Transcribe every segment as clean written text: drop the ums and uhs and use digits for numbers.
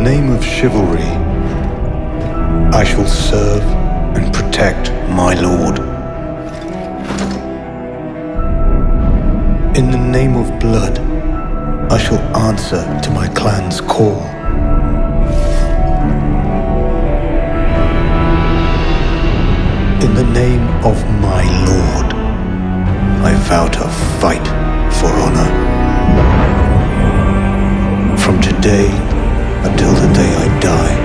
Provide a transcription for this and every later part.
name of chivalry, I shall serve and protect my lord. In the name of blood, I shall answer to my clan's call. In the name of my lord, I vow to fight for honor. From today until the day I die.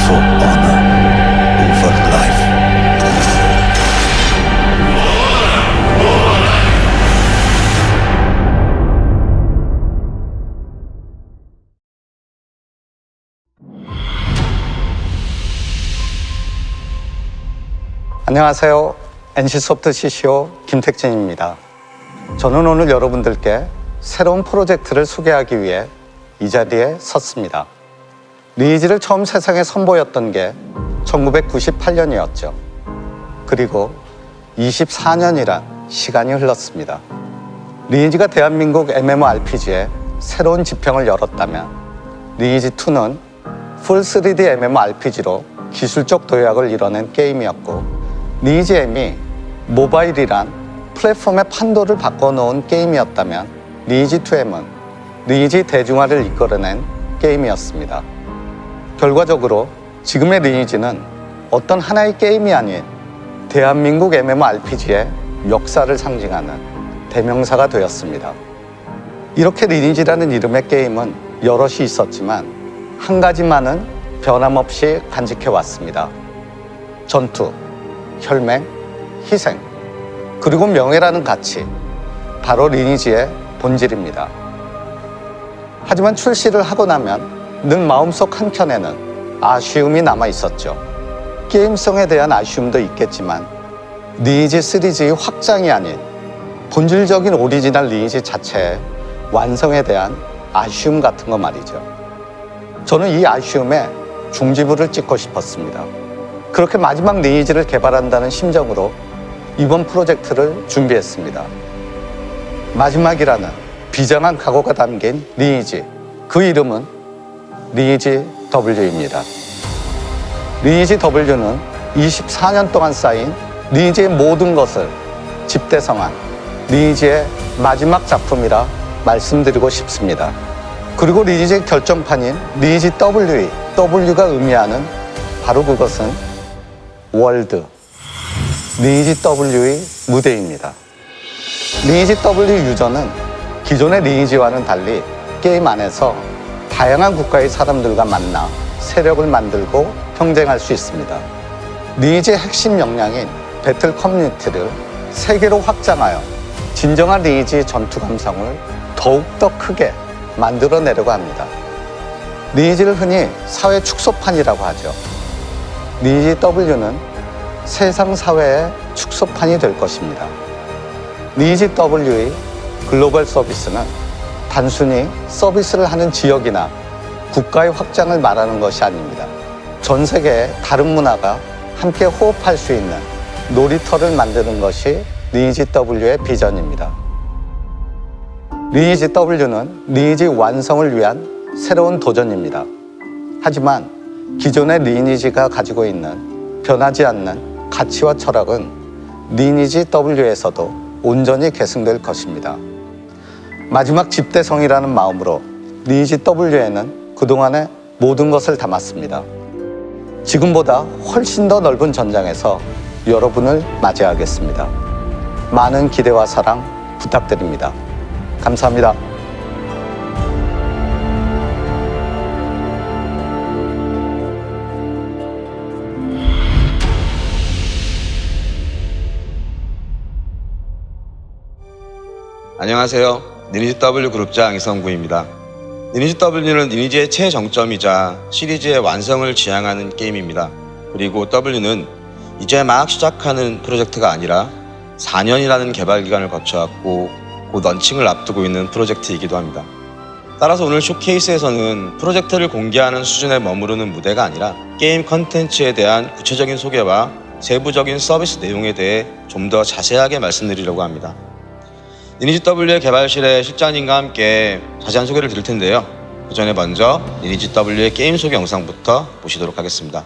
For honor over life. 안녕하세요. NC소프트 CCO 김택진입니다. 저는 오늘 여러분들께 새로운 프로젝트를 소개하기 위해 이 자리에 섰습니다. 리니지를 처음 세상에 선보였던 게 1998년이었죠. 그리고 24년이란 시간이 흘렀습니다. 리니지가 대한민국 MMORPG에 새로운 지평을 열었다면 리니지2는 풀 3D MMORPG로 기술적 도약을 이뤄낸 게임이었고 리니지 M이 모바일이란 플랫폼의 판도를 바꿔놓은 게임이었다면 리니지2M은 리니지 대중화를 이끌어낸 게임이었습니다. 결과적으로 지금의 리니지는 어떤 하나의 게임이 아닌 대한민국 MMORPG의 역사를 상징하는 대명사가 되었습니다. 이렇게 리니지라는 이름의 게임은 여럿이 있었지만 한 가지만은 변함없이 간직해왔습니다. 전투, 혈맹, 희생, 그리고 명예라는 가치, 바로 리니지의 본질입니다. 하지만 출시를 하고 나면 늘 마음속 한켠에는 아쉬움이 남아 있었죠. 게임성에 대한 아쉬움도 있겠지만 리니지 시리즈의 확장이 아닌 본질적인 오리지널 리니지 자체의 완성에 대한 아쉬움 같은 거 말이죠. 저는 이 아쉬움에 종지부를 찍고 싶었습니다. 그렇게 마지막 리니지를 개발한다는 심정으로 이번 프로젝트를 준비했습니다. 마지막이라는 비장한 각오가 담긴 리니지, 그 이름은 리니지 W입니다. 리니지 W는 24년 동안 쌓인 리니지의 모든 것을 집대성한 리니지의 마지막 작품이라 말씀드리고 싶습니다. 그리고 리니지의 결정판인 리니지 W가 의미하는 바로 그것은 월드, 리니지 W의 무대입니다. 리니지 W 유저는 기존의 리니지와는 달리 게임 안에서 다양한 국가의 사람들과 만나 세력을 만들고 경쟁할 수 있습니다. 리니지의 핵심 역량인 배틀 커뮤니티를 세계로 확장하여 진정한 리니지 전투 감성을 더욱더 크게 만들어내려고 합니다. 리니지를 흔히 사회 축소판이라고 하죠. 리니지 W는 세상 사회의 축소판이 될 것입니다. 리니지 W의 글로벌 서비스는 단순히 서비스를 하는 지역이나 국가의 확장을 말하는 것이 아닙니다. 전 세계의 다른 문화가 함께 호흡할 수 있는 놀이터를 만드는 것이 리니지 W의 비전입니다. 리니지 W는 리니지 완성을 위한 새로운 도전입니다. 하지만 기존의 리니지가 가지고 있는 변하지 않는 가치와 철학은 리니지 W에서도 온전히 계승될 것입니다. 마지막 집대성이라는 마음으로 리니지 W에는 그동안의 모든 것을 담았습니다. 지금보다 훨씬 더 넓은 전장에서 여러분을 맞이하겠습니다. 많은 기대와 사랑 부탁드립니다. 감사합니다. 안녕하세요. 리니지 W 그룹장 이성구입니다. 리니지 W는 리니지의 최정점이자 시리즈의 완성을 지향하는 게임입니다. 그리고 W는 이제 막 시작하는 프로젝트가 아니라 4년이라는 개발 기간을 거쳐왔고 곧 런칭을 앞두고 있는 프로젝트이기도 합니다. 따라서 오늘 쇼케이스에서는 프로젝트를 공개하는 수준에 머무르는 무대가 아니라 게임 컨텐츠에 대한 구체적인 소개와 세부적인 서비스 내용에 대해 좀 더 자세하게 말씀드리려고 합니다. 리니지 W의 개발실의 실장님과 함께 자세한 소개를 드릴 텐데요. 그 전에 먼저 리니지 W의 게임 소개 영상부터 보시도록 하겠습니다.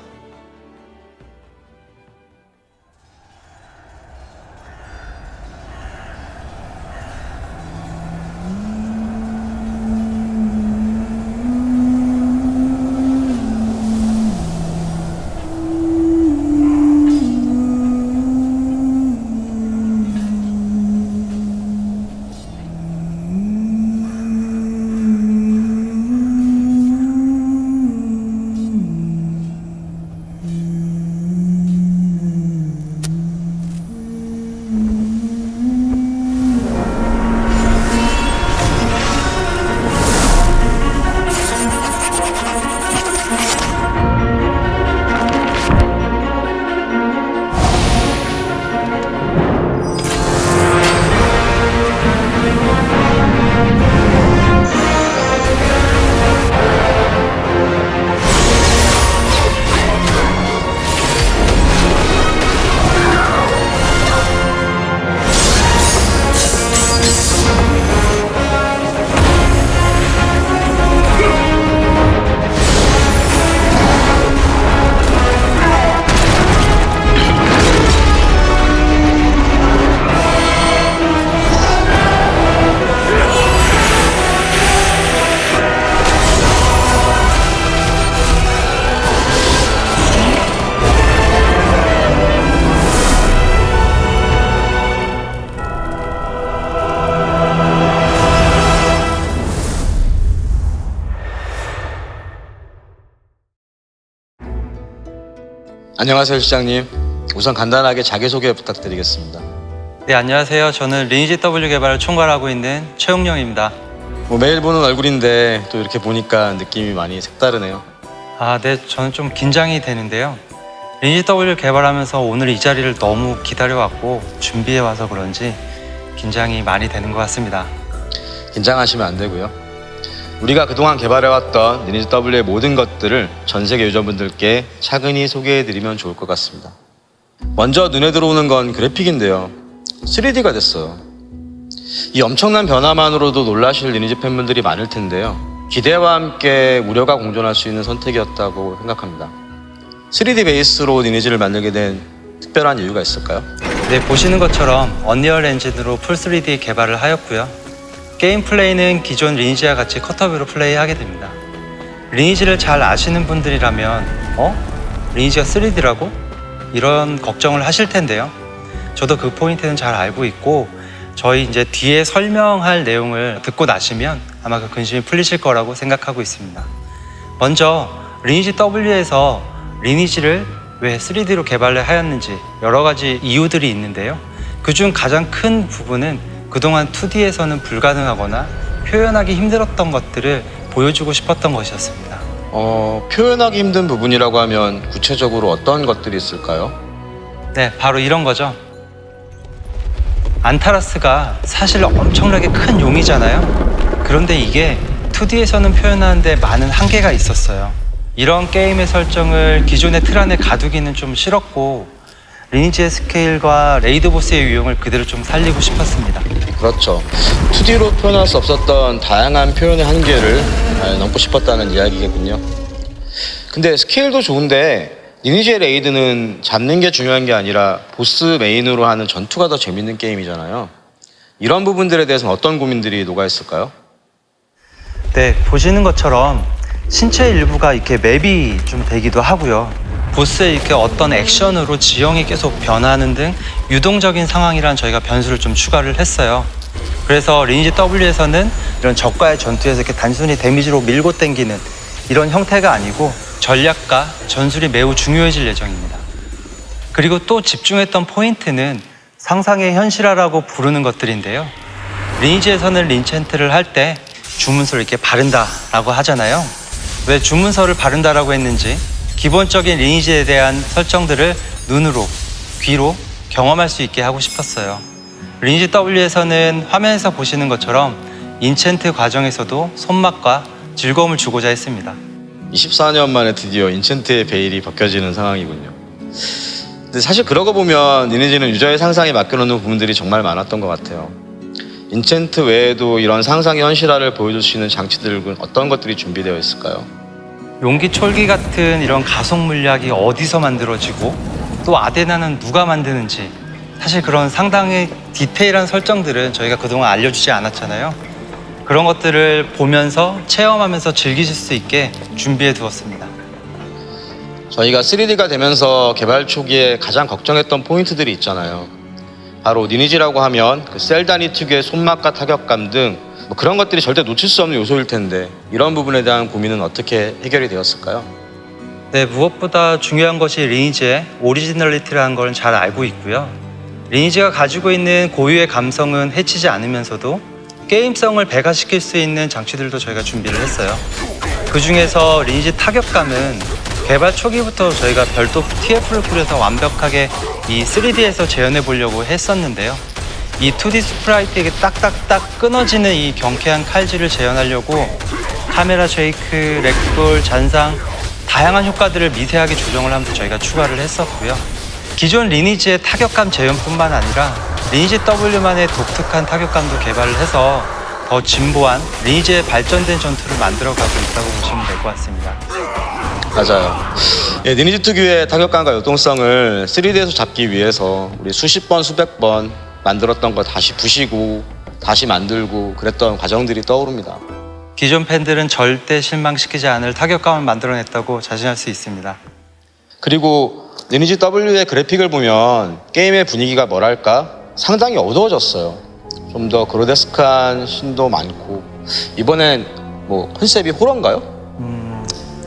안녕하세요, 실장님. 우선 간단하게 자기소개 부탁드리겠습니다. 네, 안녕하세요. 저는 리니지 W 개발을 총괄하고 있는 최용령입니다. 매일 보는 얼굴인데 또 이렇게 보니까 느낌이 많이 색다르네요. 네, 저는 좀 긴장이 되는데요. 리니지 W 개발하면서 오늘 이 자리를 너무 기다려왔고 준비해와서 그런지 긴장이 많이 되는 것 같습니다. 긴장하시면 안 되고요. 우리가 그동안 개발해왔던 리니지 W의 모든 것들을 전 세계 유저분들께 차근히 소개해드리면 좋을 것 같습니다. 먼저 눈에 들어오는 건 그래픽인데요. 3D가 됐어요. 이 엄청난 변화만으로도 놀라실 리니지 팬분들이 많을 텐데요. 기대와 함께 우려가 공존할 수 있는 선택이었다고 생각합니다. 3D 베이스로 리니지를 만들게 된 특별한 이유가 있을까요? 네, 보시는 것처럼 언리얼 엔진으로 풀 3D 개발을 하였고요. 게임 플레이는 기존 리니지와 같이 커터뷰로 플레이하게 됩니다. 리니지를 잘 아시는 분들이라면 리니지가 3D라고? 이런 걱정을 하실 텐데요. 저도 그 포인트는 잘 알고 있고 저희 이제 뒤에 설명할 내용을 듣고 나시면 아마 그 근심이 풀리실 거라고 생각하고 있습니다. 먼저 리니지 W에서 리니지를 왜 3D로 개발을 하였는지 여러 가지 이유들이 있는데요. 그중 가장 큰 부분은 그동안 2D에서는 불가능하거나 표현하기 힘들었던 것들을 보여주고 싶었던 것이었습니다. 표현하기 힘든 부분이라고 하면 구체적으로 어떤 것들이 있을까요? 네, 바로 이런 거죠. 안타라스가 사실 엄청나게 큰 용이잖아요. 그런데 이게 2D에서는 표현하는데 많은 한계가 있었어요. 이런 게임의 설정을 기존의 틀 안에 가두기는 좀 싫었고 리니지의 스케일과 레이드 보스의 유형을 그대로 좀 살리고 싶었습니다. 그렇죠. 2D로 표현할 수 없었던 다양한 표현의 한계를 넘고 싶었다는 이야기겠군요. 근데 스케일도 좋은데 리니지의 레이드는 잡는 게 중요한 게 아니라 보스 메인으로 하는 전투가 더 재밌는 게임이잖아요. 이런 부분들에 대해서는 어떤 고민들이 녹아있을까요? 네, 보시는 것처럼 신체 일부가 이렇게 맵이 좀 되기도 하고요. 보스의 이렇게 어떤 액션으로 지형이 계속 변하는 등 유동적인 상황이란 저희가 변수를 좀 추가를 했어요. 그래서 리니지 W에서는 이런 적과의 전투에서 이렇게 단순히 데미지로 밀고 당기는 이런 형태가 아니고 전략과 전술이 매우 중요해질 예정입니다. 그리고 또 집중했던 포인트는 상상의 현실화라고 부르는 것들인데요. 리니지에서는 린챈트를 할 때 주문서를 이렇게 바른다라고 하잖아요. 왜 주문서를 바른다라고 했는지 기본적인 리니지에 대한 설정들을 눈으로, 귀로 경험할 수 있게 하고 싶었어요. 리니지 W에서는 화면에서 보시는 것처럼 인챈트 과정에서도 손맛과 즐거움을 주고자 했습니다. 24년 만에 드디어 인챈트의 베일이 벗겨지는 상황이군요. 근데 사실 그러고 보면 리니지는 유저의 상상에 맡겨놓는 부분들이 정말 많았던 것 같아요. 인챈트 외에도 이런 상상의 현실화를 보여줄 수 있는 장치들은 어떤 것들이 준비되어 있을까요? 용기 촐기 같은 이런 가속 물약이 어디서 만들어지고 또 아데나는 누가 만드는지, 사실 그런 상당히 디테일한 설정들은 저희가 그동안 알려주지 않았잖아요. 그런 것들을 보면서 체험하면서 즐기실 수 있게 준비해 두었습니다. 저희가 3D가 되면서 개발 초기에 가장 걱정했던 포인트들이 있잖아요. 바로 리니지라고 하면 그 셀다니 특유의 손맛과 타격감 등 뭐 그런 것들이 절대 놓칠 수 없는 요소일 텐데, 이런 부분에 대한 고민은 어떻게 해결이 되었을까요? 네, 무엇보다 중요한 것이 리니지의 오리지널리티라는 걸 잘 알고 있고요. 리니지가 가지고 있는 고유의 감성은 해치지 않으면서도 게임성을 배가시킬 수 있는 장치들도 저희가 준비를 했어요. 그 중에서 리니지 타격감은 개발 초기부터 저희가 별도 TF를 꾸려서 완벽하게 이 3D에서 재현해 보려고 했었는데요. 이 2D 스프라이트에게 딱딱딱 끊어지는 이 경쾌한 칼질을 재현하려고 카메라 쉐이크, 렉돌, 잔상, 다양한 효과들을 미세하게 조정을 하면서 저희가 추가를 했었고요. 기존 리니지의 타격감 재현뿐만 아니라 리니지 W만의 독특한 타격감도 개발을 해서 더 진보한 리니지의 발전된 전투를 만들어가고 있다고 보시면 될 것 같습니다. 맞아요. 예, 리니지 특유의 타격감과 요동성을 3D에서 잡기 위해서 우리 수십 번, 수백 번 만들었던 걸 다시 부시고 다시 만들고 그랬던 과정들이 떠오릅니다. 기존 팬들은 절대 실망시키지 않을 타격감을 만들어냈다고 자신할 수 있습니다. 그리고 리니지 W의 그래픽을 보면 게임의 분위기가 뭐랄까 상당히 어두워졌어요. 좀 더 그로데스크한 신도 많고, 이번엔 뭐 컨셉이 호러인가요?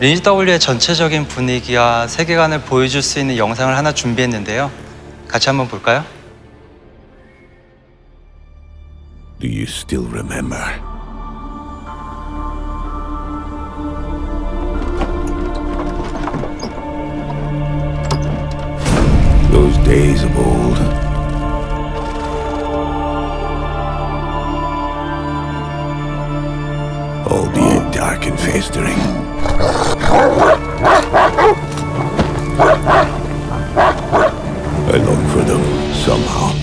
리니지 W의 전체적인 분위기와 세계관을 보여줄 수 있는 영상을 하나 준비했는데요. 같이 한번 볼까요? Do you still remember? Those days of old. Albeit dark and festering. I long for them somehow.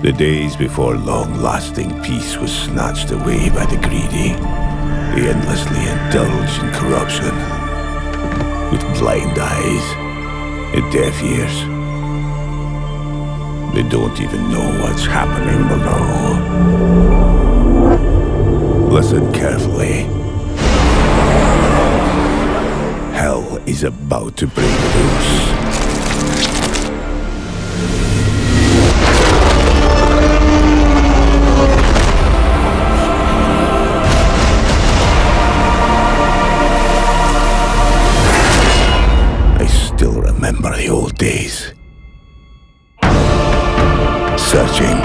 The days before long-lasting peace was snatched away by the greedy. They endlessly indulge in corruption. With blind eyes and deaf ears. They don't even know what's happening below. Listen carefully. Hell is about to break loose. I still remember the old days. Searching,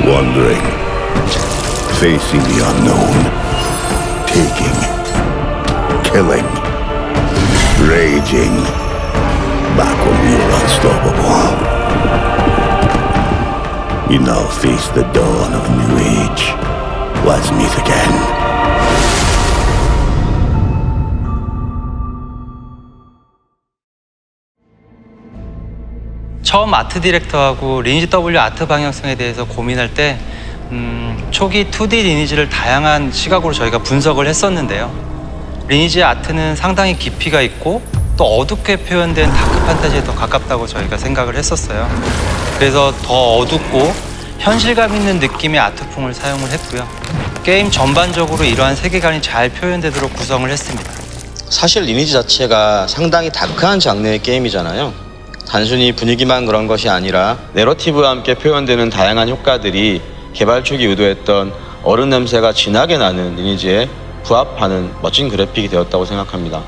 wandering, facing the unknown, taking, killing, raging, back when we were unstoppable. We now face the dawn of a new age. Let's meet again. 처음 아트 디렉터하고 리니지 W 아트 방향성에 대해서 고민할 때 초기 2D 리니지를 다양한 시각으로 저희가 분석을 했었는데요. 리니지의 아트는 상당히 깊이가 있고 또 어둡게 표현된 다크 판타지에 더 가깝다고 저희가 생각을 했었어요. 그래서 더 어둡고 현실감 있는 느낌의 아트풍을 사용을 했고요. 게임 전반적으로 이러한 세계관이 잘 표현되도록 구성을 했습니다. 사실 리니지 자체가 상당히 다크한 장르의 게임이잖아요. 단순히 분위기만 그런 것이 아니라 내러티브와 함께 표현되는 다양한 효과들이 개발 초기 의도했던 어른 냄새가 진하게 나는 리니지에 부합하는 멋진 그래픽이 되었다고 생각합니다.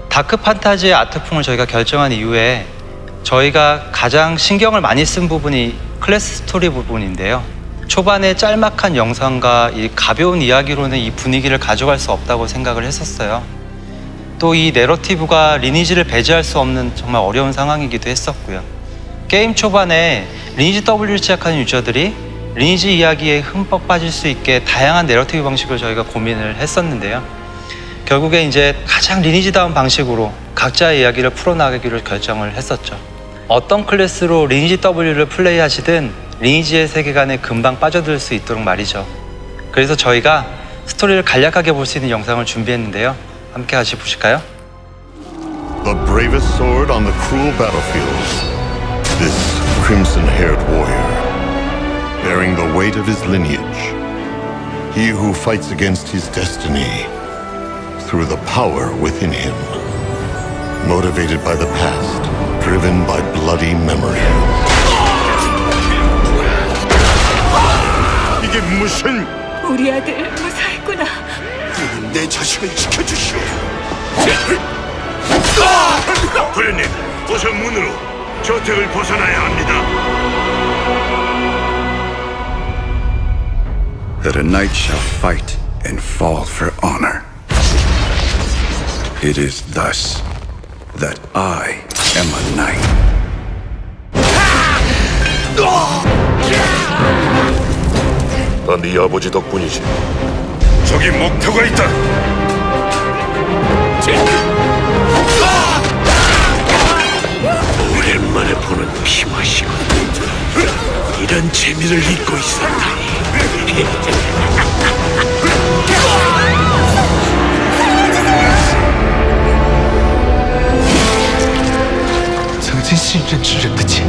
다크 판타지의 아트풍을 저희가 결정한 이후에 저희가 가장 신경을 많이 쓴 부분이 클래스 스토리 부분인데요. 초반에 짤막한 영상과 이 가벼운 이야기로는 이 분위기를 가져갈 수 없다고 생각을 했었어요. 또 이 내러티브가 리니지를 배제할 수 없는 정말 어려운 상황이기도 했었고요. 게임 초반에 리니지 W를 시작하는 유저들이 리니지 이야기에 흠뻑 빠질 수 있게 다양한 내러티브 방식을 저희가 고민을 했었는데요. 결국에 이제 가장 리니지다운 방식으로 각자의 이야기를 풀어나가기로 결정을 했었죠. 어떤 클래스로 리니지 W를 플레이하시든 리니지의 세계관에 금방 빠져들 수 있도록 말이죠. 그래서 저희가 스토리를 간략하게 볼 수 있는 영상을 준비했는데요. 함께 같이 보실까요? The bravest sword on the cruel battlefields. This crimson-haired warrior, bearing the weight of his lineage. He who fights against his destiny through the power within him. Motivated by the past, driven by bloody memory. 이게 무슨... 우리 아들 무사했구나. 내 자식을 지켜주시오. 부련님, 어서 문으로 저택을 벗어나야 합니다. That a knight shall fight and fall for honor. It is thus that I am a knight. 다 네 아버지 덕분이지. 저기 목표가 있다. 오랜만에 보는 피맛이고 이런 재미를 잊고 있었다니.曾经信任之人的剑，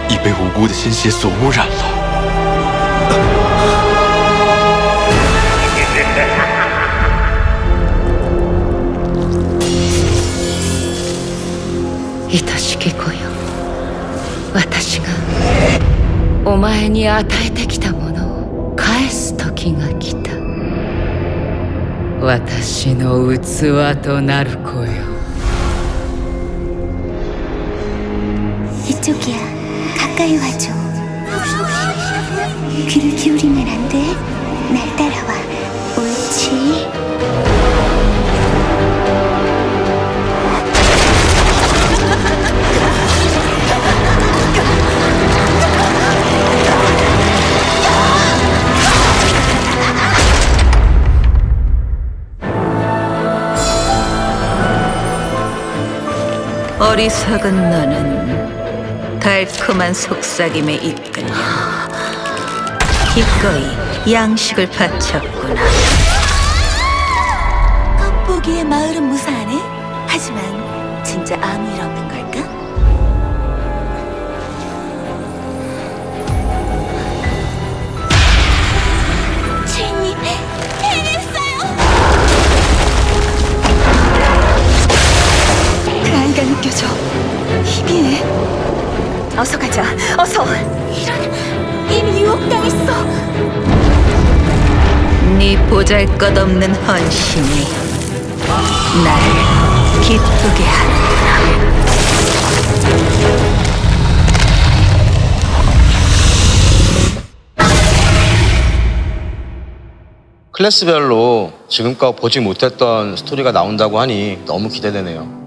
已被无辜的鲜血所污染了。 愛しき子よ、私がお前に与えてきたものを返す時が来た。私の器となる子よ。 이쪽이야. 가까이 와줘. 귀를 기울이면 안 돼. 날 따라와. 옳지. 어리석은 너는 달콤한 속삭임에 이끌려 기꺼이 양식을 바쳤구나. 겉보기에 마을은 무사하네. 하지만 진짜 아무 일 없는 걸까? 주인님, 해냈어요. 아이가 느껴져. 희미해. 어서 가자. 어서. 이런, 이미 유혹당했어. 네 보잘것없는 헌신이 나를 기쁘게 하는구나. 클래스별로 지금껏 보지 못했던 스토리가 나온다고 하니 너무 기대되네요.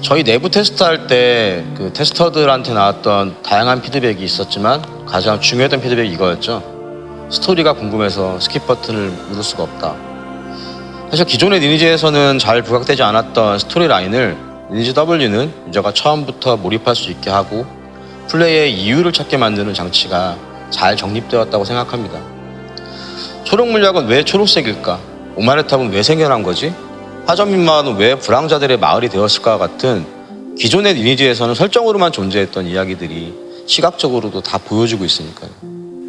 저희 내부 테스트할 때 그 테스터들한테 나왔던 다양한 피드백이 있었지만 가장 중요했던 피드백이 이거였죠. 스토리가 궁금해서 스킵 버튼을 누를 수가 없다. 사실 기존의 리니지에서는 잘 부각되지 않았던 스토리 라인을 리니지 W는 유저가 처음부터 몰입할 수 있게 하고 플레이의 이유를 찾게 만드는 장치가 잘 정립되었다고 생각합니다. 초록 물약은 왜 초록색일까? 오마레탑은 왜 생겨난 거지? 화전민마을은 왜 불황자들의 마을이 되었을까와 같은 기존의 리니지에서는 설정으로만 존재했던 이야기들이 시각적으로도 다 보여주고 있으니까요.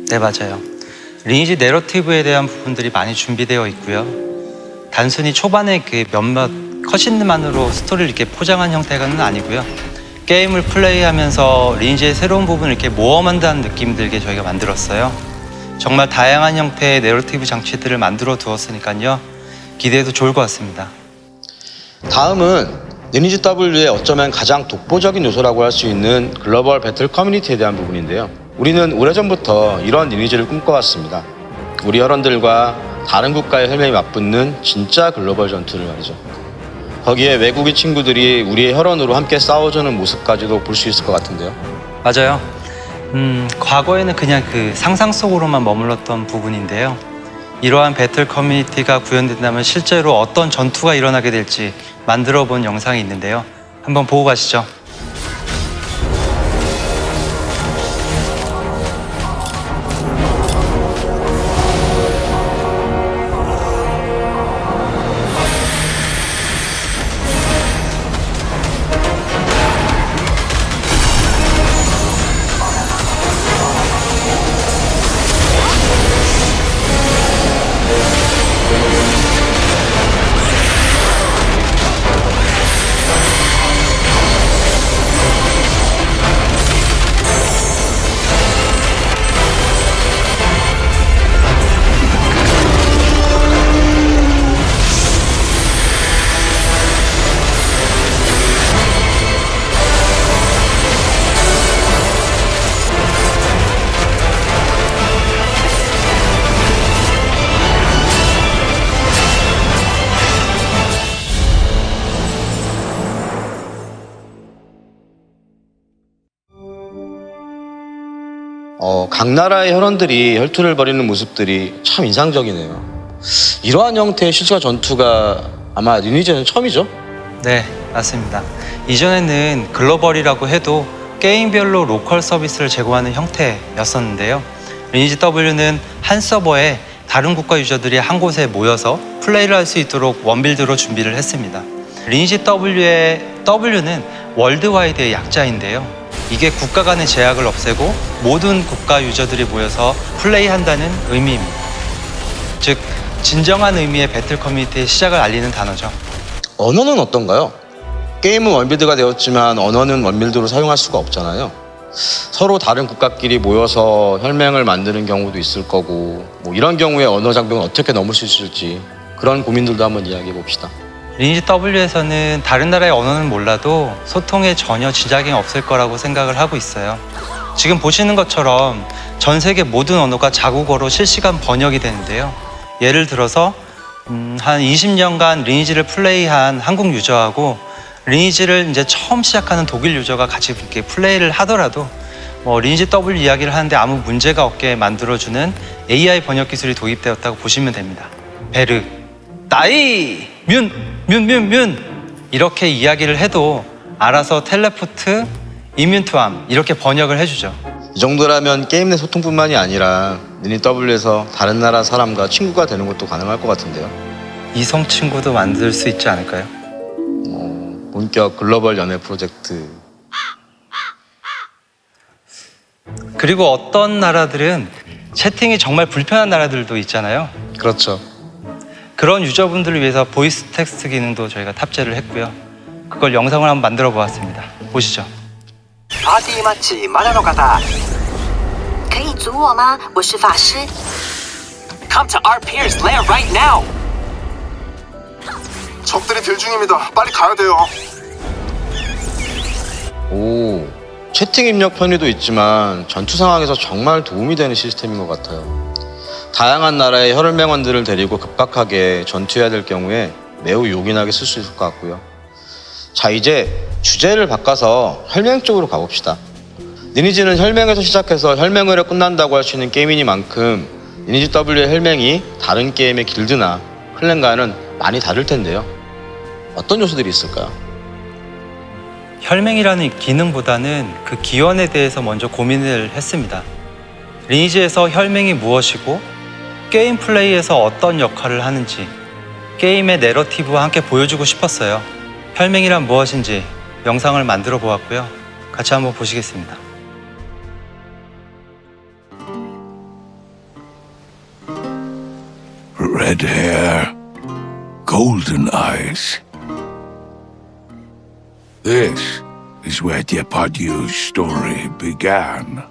네, 맞아요. 리니지 내러티브에 대한 부분들이 많이 준비되어 있고요. 단순히 초반에 그 몇몇 컷신만으로 스토리를 이렇게 포장한 형태는 아니고요. 게임을 플레이하면서 리니지의 새로운 부분을 이렇게 모험한다는 느낌 들게 저희가 만들었어요. 정말 다양한 형태의 내러티브 장치들을 만들어 두었으니까요. 기대해도 좋을 것 같습니다. 다음은 리니지 W의 어쩌면 가장 독보적인 요소라고 할 수 있는 글로벌 배틀 커뮤니티에 대한 부분인데요. 우리는 오래전부터 이런 리니지를 꿈꿔왔습니다. 우리 혈원들과 다른 국가의 혈맹이 맞붙는 진짜 글로벌 전투를 말이죠. 거기에 외국인 친구들이 우리의 혈원으로 함께 싸워주는 모습까지도 볼 수 있을 것 같은데요. 맞아요. 과거에는 그냥 그 상상 속으로만 머물렀던 부분인데요. 이러한 배틀 커뮤니티가 구현된다면 실제로 어떤 전투가 일어나게 될지 만들어 본 영상이 있는데요. 한번 보고 가시죠. 각 나라의 혈원들이 혈투를 벌이는 모습들이 참 인상적이네요. 이러한 형태의 실시간 전투가 아마 리니지에는 처음이죠? 네, 맞습니다. 이전에는 글로벌이라고 해도 게임별로 로컬 서비스를 제공하는 형태였었는데요. 리니지 W는 한 서버에 다른 국가 유저들이 한 곳에 모여서 플레이를 할 수 있도록 원빌드로 준비를 했습니다. 리니지 W의 W는 월드와이드의 약자인데요. 이게 국가 간의 제약을 없애고 모든 국가 유저들이 모여서 플레이한다는 의미입니다. 즉, 진정한 의미의 배틀 커뮤니티의 시작을 알리는 단어죠. 언어는 어떤가요? 게임은 원빌드가 되었지만 언어는 원빌드로 사용할 수가 없잖아요. 서로 다른 국가끼리 모여서 혈맹을 만드는 경우도 있을 거고, 이런 경우에 언어 장벽은 어떻게 넘을 수 있을지 그런 고민들도 한번 이야기해 봅시다. 리니지 W에서는 다른 나라의 언어는 몰라도 소통에 전혀 지장이 없을 거라고 생각을 하고 있어요. 지금 보시는 것처럼 전 세계 모든 언어가 자국어로 실시간 번역이 되는데요. 예를 들어서 한 20년간 리니지를 플레이한 한국 유저하고 리니지를 이제 처음 시작하는 독일 유저가 같이 이렇게 플레이를 하더라도 리니지 W 이야기를 하는데 아무 문제가 없게 만들어주는 AI 번역 기술이 도입되었다고 보시면 됩니다. 베르, 나이, 뮨 이렇게 이야기를 해도 알아서 텔레포트, 이뮨투함 이렇게 번역을 해주죠. 이 정도라면 게임 내 소통뿐만이 아니라 리니지 W에서 다른 나라 사람과 친구가 되는 것도 가능할 것 같은데요. 이성 친구도 만들 수 있지 않을까요? 본격 글로벌 연애 프로젝트. 그리고 어떤 나라들은 채팅이 정말 불편한 나라들도 있잖아요. 그렇죠. 그런 유저분들을 위해서 보이스 텍스트 기능도 저희가 탑재를 했고요. 그걸 영상을 한번 만들어 보았습니다. 보시죠. パーティーマッチまだの方可以组我吗？我是法师。 Come to our Pierce Lair right now. 적들이 딜 중입니다. 빨리 가야 돼요. 오, 채팅 입력 편의도 있지만 전투 상황에서 정말 도움이 되는 시스템인 것 같아요. 다양한 나라의 혈맹원들을 데리고 급박하게 전투해야 될 경우에 매우 요긴하게 쓸 수 있을 것 같고요. 자, 이제 주제를 바꿔서 혈맹 쪽으로 가봅시다. 리니지는 혈맹에서 시작해서 혈맹으로 끝난다고 할 수 있는 게임이니만큼 리니지 W의 혈맹이 다른 게임의 길드나 클랜과는 많이 다를 텐데요. 어떤 요소들이 있을까요? 혈맹이라는 기능보다는 그 기원에 대해서 먼저 고민을 했습니다. 리니지에서 혈맹이 무엇이고 게임 플레이에서 어떤 역할을 하는지 게임의 내러티브와 함께 보여주고 싶었어요. 혈맹이란 무엇인지 영상을 만들어 보았고요. 같이 한번 보시겠습니다. Red hair, golden eyes. This is where Depardieu's story began.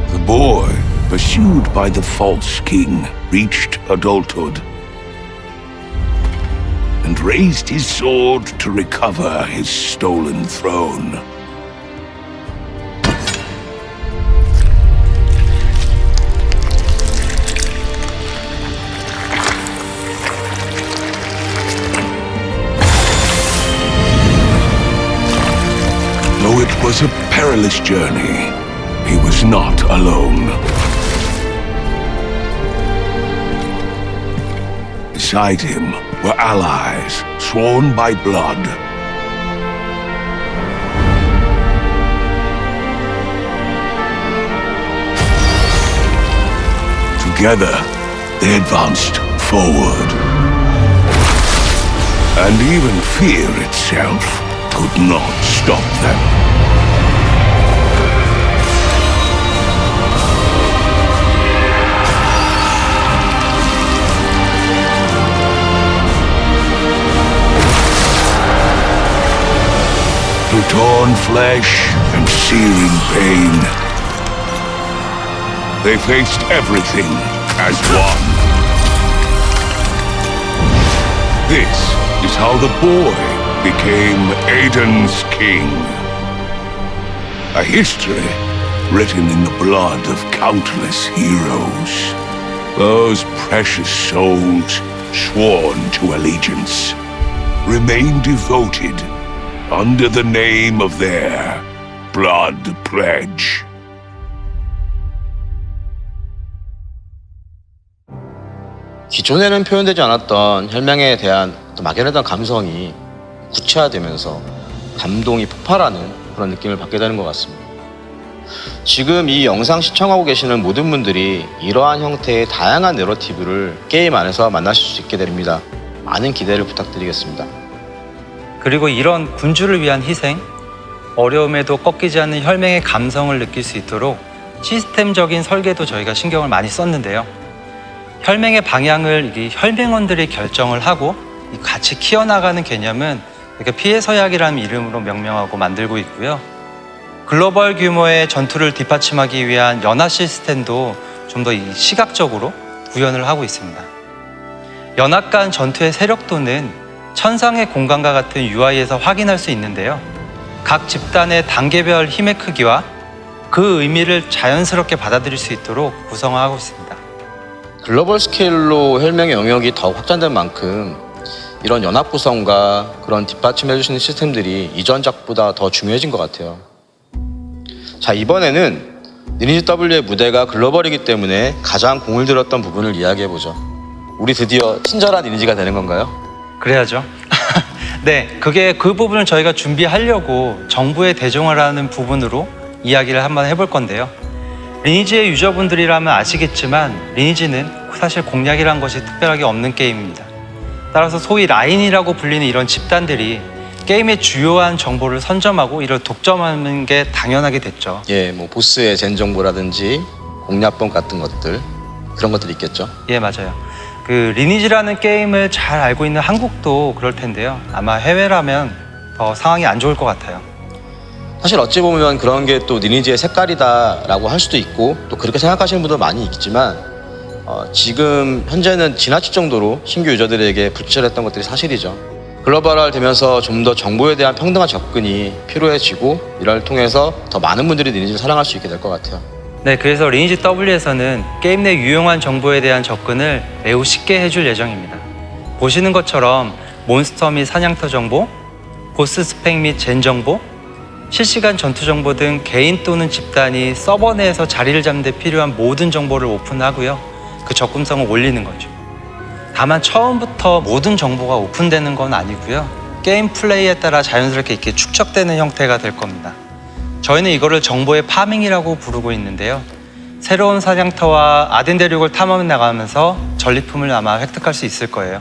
The boy, pursued by the false king, reached adulthood and raised his sword to recover his stolen throne. was a perilous journey. He was not alone. Beside him were allies sworn by blood. Together, they advanced forward. And even fear itself could not stop them. Through torn flesh and searing pain, they faced everything as one. This is how the boy became Aiden's king. A history written in the blood of countless heroes. Those precious souls sworn to allegiance remain devoted under the name of their blood pledge. 기존에는 표현되지 않았던 혈맹에 대한 막연했던 감성이 구체화되면서 감동이 폭발하는 그런 느낌을 받게 되는 것 같습니다. 지금 이 영상 시청하고 계시는 모든 분들이 이러한 형태의 다양한 내러티브를 게임 안에서 만나실 수 있게 됩니다. 많은 기대를 부탁드리겠습니다. 그리고 이런 군주를 위한 희생, 어려움에도 꺾이지 않는 혈맹의 감성을 느낄 수 있도록 시스템적인 설계도 저희가 신경을 많이 썼는데요. 혈맹의 방향을 이 혈맹원들이 결정을 하고 같이 키워나가는 개념은 피해 서약이라는 이름으로 명명하고 만들고 있고요. 글로벌 규모의 전투를 뒷받침하기 위한 연합 시스템도 좀 더 시각적으로 구현을 하고 있습니다. 연합 간 전투의 세력도는 천상의 공간과 같은 UI에서 확인할 수 있는데요. 각 집단의 단계별 힘의 크기와 그 의미를 자연스럽게 받아들일 수 있도록 구성하고 있습니다. 글로벌 스케일로 혈맹의 영역이 더욱 확장된 만큼 이런 연합 구성과 그런 뒷받침해 주시는 시스템들이 이전작보다 더 중요해진 것 같아요. 자, 이번에는 리니지 W의 무대가 글로벌이기 때문에 가장 공을 들였던 부분을 이야기해보죠. 우리 드디어 친절한 리니지가 되는 건가요? 그래야죠. 네, 그 부분을 저희가 준비하려고 정부에 대정하라는 부분으로 이야기를 한번 해볼 건데요. 리니지의 유저분들이라면 아시겠지만 리니지는 사실 공략이란 것이 특별하게 없는 게임입니다. 따라서 소위 라인이라고 불리는 이런 집단들이 게임의 주요한 정보를 선점하고 이를 독점하는 게 당연하게 됐죠. 예, 뭐 보스의 젠 정보라든지 공략본 같은 것들, 그런 것들이 있겠죠. 예, 맞아요. 리니지라는 게임을 잘 알고 있는 한국도 그럴 텐데요. 아마 해외라면 더 상황이 안 좋을 것 같아요. 사실 어찌 보면 그런 게 또 리니지의 색깔이다라고 할 수도 있고 또 그렇게 생각하시는 분도 많이 있겠지만 지금 현재는 지나칠 정도로 신규 유저들에게 불친절했던 것들이 사실이죠. 글로벌화 되면서 좀 더 정보에 대한 평등한 접근이 필요해지고 이를 통해서 더 많은 분들이 리니지를 사랑할 수 있게 될 것 같아요. 네, 그래서 리니지 W에서는 게임 내 유용한 정보에 대한 접근을 매우 쉽게 해줄 예정입니다. 보시는 것처럼 몬스터 및 사냥터 정보, 보스 스펙 및 젠 정보, 실시간 전투 정보 등 개인 또는 집단이 서버 내에서 자리를 잡는 데 필요한 모든 정보를 오픈하고요. 그 접근성을 올리는 거죠. 다만 처음부터 모든 정보가 오픈되는 건 아니고요. 게임 플레이에 따라 자연스럽게 이렇게 축적되는 형태가 될 겁니다. 저희는 이거를 정보의 파밍이라고 부르고 있는데요. 새로운 사냥터와 아덴 대륙을 탐험해 나가면서 전리품을 아마 획득할 수 있을 거예요.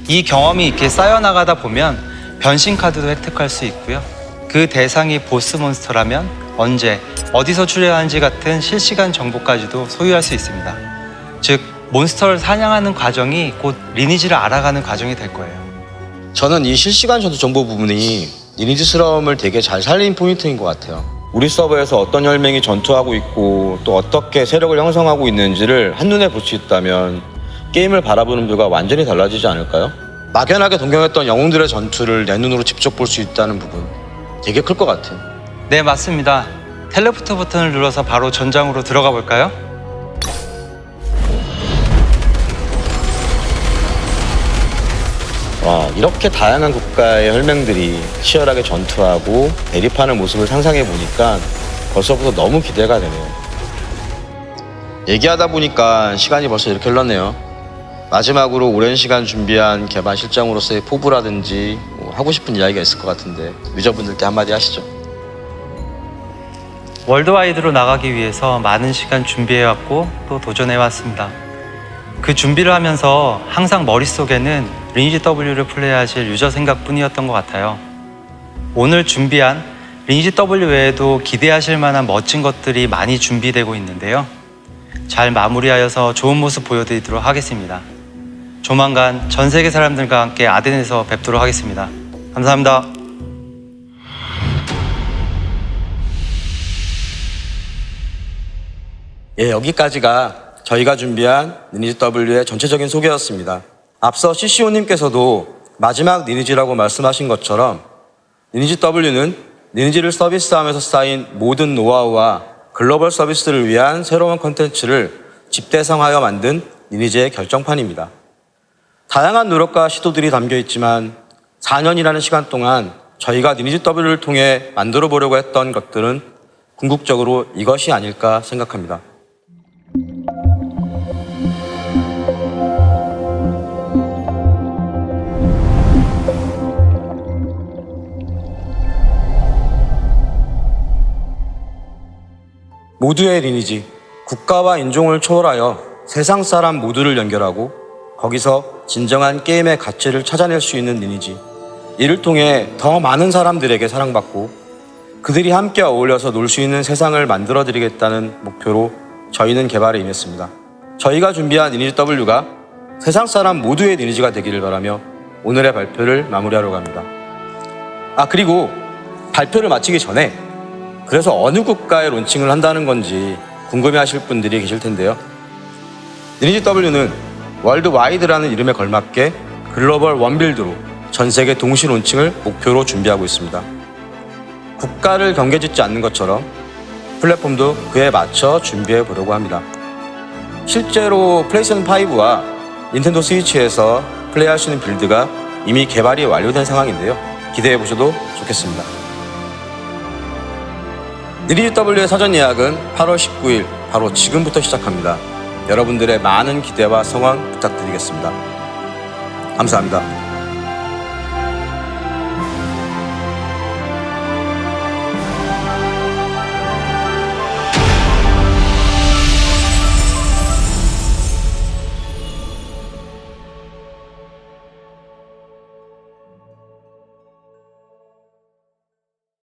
이 경험이 이렇게 쌓여나가다 보면 변신 카드도 획득할 수 있고요. 그 대상이 보스 몬스터라면 언제, 어디서 출현하는지 같은 실시간 정보까지도 소유할 수 있습니다. 즉, 몬스터를 사냥하는 과정이 곧 리니지를 알아가는 과정이 될 거예요. 저는 이 실시간 전투 정보 부분이 리니지스러움을 되게 잘 살린 포인트인 것 같아요. 우리 서버에서 어떤 혈맹이 전투하고 있고 또 어떻게 세력을 형성하고 있는지를 한눈에 볼 수 있다면 게임을 바라보는 뷰가 완전히 달라지지 않을까요? 막연하게 동경했던 영웅들의 전투를 내 눈으로 직접 볼 수 있다는 부분 되게 클 것 같아요. 네, 맞습니다. 텔레포트 버튼을 눌러서 바로 전장으로 들어가 볼까요? 이렇게 다양한 국가의 혈맹들이 치열하게 전투하고 대립하는 모습을 상상해 보니까 벌써부터 너무 기대가 되네요. 얘기하다 보니까 시간이 벌써 이렇게 흘렀네요. 마지막으로 오랜 시간 준비한 개발 실장으로서의 포부라든지 하고 싶은 이야기가 있을 것 같은데 유저분들께 한마디 하시죠. 월드와이드로 나가기 위해서 많은 시간 준비해왔고 또 도전해왔습니다. 그 준비를 하면서 항상 머릿속에는 리니지 W를 플레이하실 유저 생각뿐이었던 것 같아요. 오늘 준비한 리니지 W 외에도 기대하실 만한 멋진 것들이 많이 준비되고 있는데요. 잘 마무리하여서 좋은 모습 보여드리도록 하겠습니다. 조만간 전 세계 사람들과 함께 아덴에서 뵙도록 하겠습니다. 감사합니다. 여기까지가 저희가 준비한 리니지 W의 전체적인 소개였습니다. 앞서 CCO님께서도 마지막 리니지라고 말씀하신 것처럼 리니지 W는 리니지를 서비스하면서 쌓인 모든 노하우와 글로벌 서비스를 위한 새로운 콘텐츠를 집대성하여 만든 리니지의 결정판입니다. 다양한 노력과 시도들이 담겨 있지만 4년이라는 시간 동안 저희가 리니지 W를 통해 만들어 보려고 했던 것들은 궁극적으로 이것이 아닐까 생각합니다. 모두의 리니지, 국가와 인종을 초월하여 세상 사람 모두를 연결하고 거기서 진정한 게임의 가치를 찾아낼 수 있는 리니지. 이를 통해 더 많은 사람들에게 사랑받고 그들이 함께 어울려서 놀 수 있는 세상을 만들어드리겠다는 목표로 저희는 개발에 임했습니다. 저희가 준비한 리니지 W가 세상 사람 모두의 리니지가 되기를 바라며 오늘의 발표를 마무리하려고 합니다. 그리고 발표를 마치기 전에 그래서 어느 국가에 론칭을 한다는 건지 궁금해하실 분들이 계실 텐데요. 리니지 W는 월드와이드라는 이름에 걸맞게 글로벌 원빌드로 전 세계 동시 론칭을 목표로 준비하고 있습니다. 국가를 경계짓지 않는 것처럼 플랫폼도 그에 맞춰 준비해 보려고 합니다. 실제로 플레이스테이션 5와 닌텐도 스위치에서 플레이할 수 있는 빌드가 이미 개발이 완료된 상황인데요. 기대해 보셔도 좋겠습니다. 리니지 W의 사전 예약은 8월 19일 바로 지금부터 시작합니다. 여러분들의 많은 기대와 성원 부탁드리겠습니다. 감사합니다.